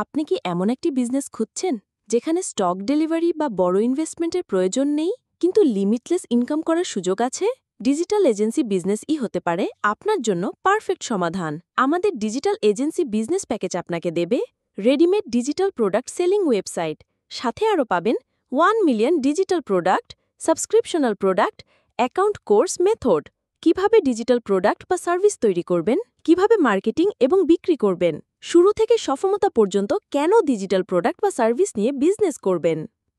আপনি কি এমন একটি বিজনেস খুঁজছেন যেখানে স্টক ডেলিভারি বা বড় ইনভেস্টমেন্টের প্রয়োজন নেই কিন্তু লিমিটলেস ইনকাম করার সুযোগ আছে? ডিজিটাল এজেন্সি বিজনেসই হতে পারে আপনার জন্য পারফেক্ট সমাধান। আমাদের ডিজিটাল এজেন্সি বিজনেস প্যাকেজ আপনাকে দেবে readymade digital product selling website, সাথে আরও পাবেন 1 million digital product, subscriptional product, account course method, কিভাবে ডিজিটাল প্রোডাক্ট বা সার্ভিস তৈরি করবেন, কিভাবে মার্কেটিং এবং বিক্রি করবেন, শুরু থেকে সফলতা পর্যন্ত কেন ডিজিটাল প্রোডাক্ট বা সার্ভিস নিয়ে বিজনেস করবেন।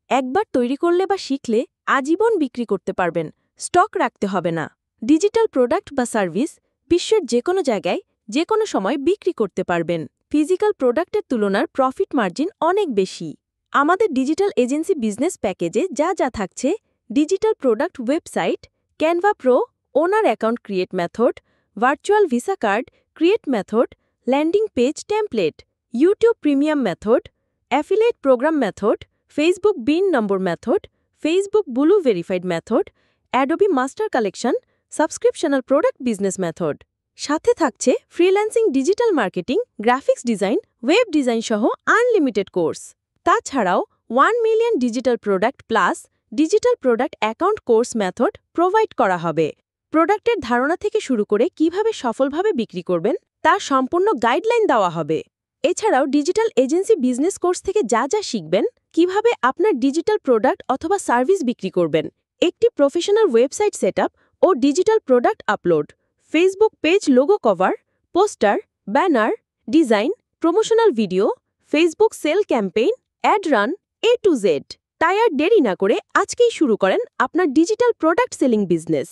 একবার তৈরি করলে বা শিখলে আজীবন বিক্রি করতে পারবেন, স্টক রাখতে হবে না। ডিজিটাল প্রোডাক্ট বা সার্ভিস বিশ্বের যে কোনো জায়গায় যে কোনো সময় বিক্রি করতে পারবেন। ফিজিক্যাল প্রোডাক্টের তুলনার প্রফিট মার্জিন অনেক বেশি। আমাদের ডিজিটাল এজেন্সি বিজনেস প্যাকেজে যা যা থাকছে: digital product website, Canva pro, owner account create method, virtual visa card create method, landing page template, YouTube premium method, affiliate program method, Facebook bin number method, Facebook blue verified method, Adobe master collection, subscriptional product business method. সাথে থাকছে freelancing, digital marketing, graphics design, web design সহ unlimited course. তাছাড়াও 1 million digital product plus digital product account course method provide করা হবে। প্রোডাক্টের ধারণা থেকে শুরু করে কিভাবে সফলভাবে বিক্রি করবেন তার সম্পূর্ণ গাইডলাইন দেওয়া হবে। এছাড়াও ডিজিটাল এজেন্সি বিজনেস কোর্স থেকে যা যা শিখবেন, কিভাবে আপনার ডিজিটাল প্রোডাক্ট অথবা সার্ভিস বিক্রি করবেন, একটি প্রফেশনাল ওয়েবসাইট সেটআপ ও digital product upload, Facebook page logo cover, poster, banner, design, promotional video, Facebook sale campaign, ad run, A to Z। তাই আর দেরি না করে আজকেই শুরু করেন আপনার ডিজিটাল প্রোডাক্ট সেলিং বিজনেস।